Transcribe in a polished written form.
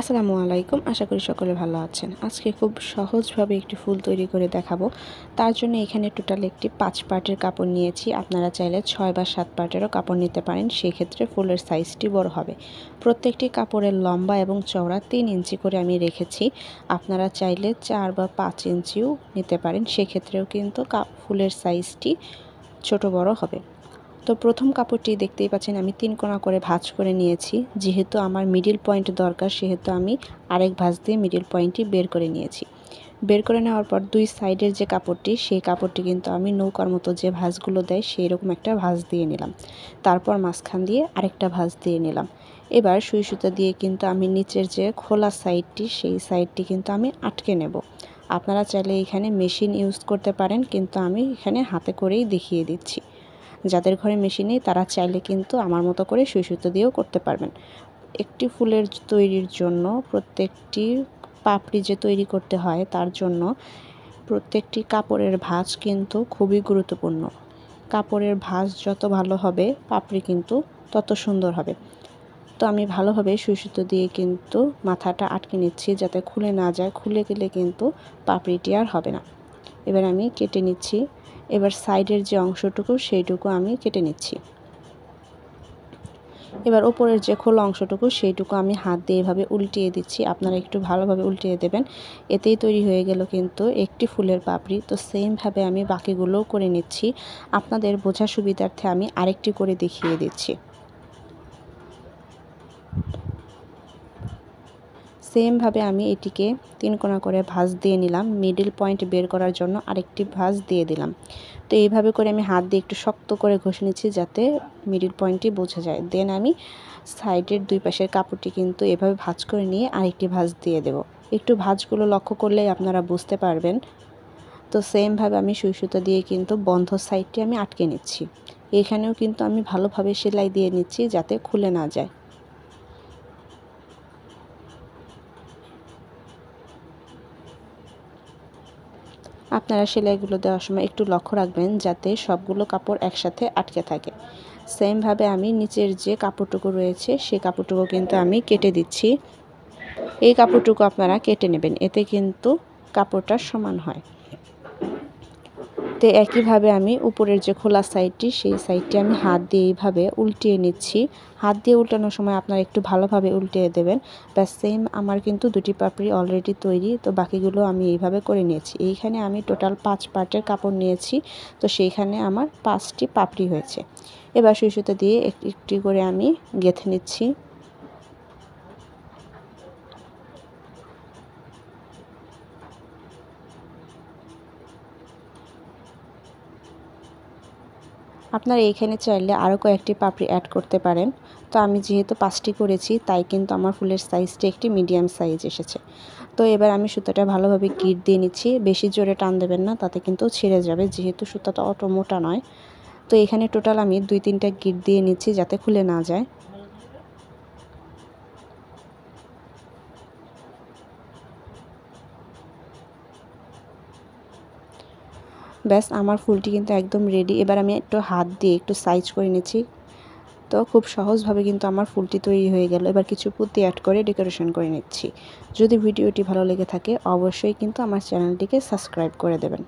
আসসালামু আলাইকুম। আশা করি সকলে ভালো আছেন। আজকে খুব সহজভাবে একটি ফুল তৈরি করে দেখাবো। তার জন্য এখানে টোটাল একটি 5 পার্টের কাপড় নিয়েছি। আপনারা চাইলে 6 বা 7 পার্টেরও কাপড় নিতে পারেন, সেক্ষেত্রে ফুলের সাইজটি বড় হবে। প্রত্যেকটি কাপড়ের লম্বা এবং চওড়া 3 ইঞ্চি করে আমি রেখেছি। আপনারা চাইলে 4 বা 5 ইঞ্চিও নিতে পারেন, সেক্ষেত্রেও কিন্তু ফুলের সাইজটি ছোট বড় হবে। তো প্রথম কাপড়টি দেখতেই পাচ্ছেন আমি 3 কোণা করে ভাঁজ করে নিয়েছি। যেহেতু আমার মিডল পয়েন্ট দরকার, সেহেতু আমি আরেক ভাঁজ দিয়ে মিডল পয়েন্টটি বের করে নিয়েছি। বের করে নেওয়ার পর 2 সাইডের যে কাপড়টি, সেই কাপড়টি কিন্তু আমি নৌকার মতো যে ভাঁজগুলো দেয় সেই রকম একটা ভাঁজ দিয়ে নিলাম। তারপর মাঝখান দিয়ে আরেকটা ভাঁজ দিয়ে নিলাম। এবার সুই সুতা দিয়ে কিন্তু আমি নিচের যে খোলা সাইডটি, সেই সাইডটি কিন্তু আমি আটকে নেব। আপনারা চাইলে এখানে মেশিন ইউজ করতে পারেন, কিন্তু আমি এখানে হাতে করেই দেখিয়ে দিচ্ছি। যাদের ঘরে মেশিন নেই তারা চাইলে কিন্তু আমার মতো করে সুই সুতো দিয়েও করতে পারবেন। একটি ফুলের তৈরির জন্য প্রত্যেকটি পাপড়ি যে তৈরি করতে হয়, তার জন্য প্রত্যেকটি কাপড়ের ভাঁজ কিন্তু খুবই গুরুত্বপূর্ণ। কাপড়ের ভাঁজ যত ভালো হবে, পাপড়ি কিন্তু তত সুন্দর হবে। তো আমি ভালোভাবে সুই সুতো দিয়ে কিন্তু মাথাটা আটকে নিচ্ছি, যাতে খুলে না যায়। খুলে গেলে কিন্তু পাপড়িটি আর হবে না। এবার আমি কেটে নিচ্ছি। এবার সাইডের যে অংশটুকু, সেইটুকু আমি কেটে নিচ্ছি। এবার ওপরের যে খোলা অংশটুকু, সেইটুকু আমি হাত দিয়ে এভাবে উল্টিয়ে দিচ্ছি। আপনারা একটু ভালোভাবে উল্টিয়ে দেবেন, এতেই তৈরি হয়ে গেল কিন্তু একটি ফুলের পাপড়ি। তো সেমভাবে আমি বাকিগুলোও করে নিচ্ছি। আপনাদের বোঝার সুবিধার্থে আমি আরেকটি করে দেখিয়ে দিচ্ছি। সেমভাবে আমি এটিকে 3 কোণা করে ভাঁজ দিয়ে নিলাম। মিডল পয়েন্ট বের করার জন্য আরেকটি ভাঁজ দিয়ে দিলাম। তো এইভাবে করে আমি হাত দিয়ে একটু শক্ত করে ঘষে নিচ্ছি, যাতে মিডল পয়েন্টটি বোঝা যায়। দেন আমি সাইডের 2 পাশের কাপড়টি কিন্তু এভাবে ভাঁজ করে নিয়ে আরেকটি ভাঁজ দিয়ে দেব। একটু ভাঁজগুলো লক্ষ্য করলেই আপনারা বুঝতে পারবেন। তো সেমভাবে আমি সুই সুতা দিয়ে কিন্তু বন্ধ সাইডটি আমি আটকে নিচ্ছি। এখানেও কিন্তু আমি ভালোভাবে সেলাই দিয়ে নিচ্ছি, যাতে খুলে না যায়। আপনারা সেলাইগুলো দেওয়ার সময় একটু লক্ষ্য রাখবেন, যাতে সবগুলো কাপড় একসাথে আটকে থাকে। সেমভাবে আমি নিচের যে কাপড়টুকু রয়েছে, সেই কাপড়টুকু কিন্তু আমি কেটে দিচ্ছি। এই কাপড়টুকু আপনারা কেটে নেবেন, এতে কিন্তু কাপড়টা সমান হয়। তো একইভাবে আমি উপরের যে খোলা সাইডটি, সেই সাইডটি আমি হাত দিয়ে এইভাবে উল্টিয়ে নিচ্ছি। হাত দিয়ে উল্টানোর সময় আপনারা একটু ভালোভাবে উল্টিয়ে দেবেন। ব্যাস, সেম আমার কিন্তু 2টি পাপড়ি অলরেডি তৈরি। তো বাকিগুলো আমি এইভাবে করে নিয়েছি। এইখানে আমি টোটাল 5 পার্টের কাপড় নিয়েছি, তো সেইখানে আমার 5টি পাপড়ি হয়েছে। এবার সুই সুতো দিয়ে একটি করে আমি গেঁথে নিচ্ছি। আপনারা এইখানে চাইলে আরও কয়েকটি পাপড়ি অ্যাড করতে পারেন। তো আমি যেহেতু 5টি করেছি, তাই কিন্তু আমার ফুলের সাইজটি একটি মিডিয়াম সাইজ এসেছে। তো এবার আমি সুতাটা ভালোভাবে গিঁট দিয়ে নিচ্ছি। বেশি জোরে টান দেবেন না, তাতে কিন্তু ছিঁড়ে যাবে, যেহেতু সুতাটা অত মোটা নয়। তো এখানে টোটাল আমি 2-3টা গিঁট দিয়ে নিচ্ছি, যাতে খুলে না যায়। ব্যাস, আমার ফুলটি কিন্তু একদম রেডি। এবার আমি একটু হাত দিয়ে একটু সাইজ করে নিচ্ছি। তো খুব সহজভাবে কিন্তু আমার ফুলটি তৈরি হয়ে গেল। এবার কিছু পুঁতি অ্যাড করে ডেকোরেশন করে নিচ্ছি। যদি ভিডিওটি ভালো লেগে থাকে, অবশ্যই কিন্তু আমার চ্যানেলটিকে সাবস্ক্রাইব করে দেবেন।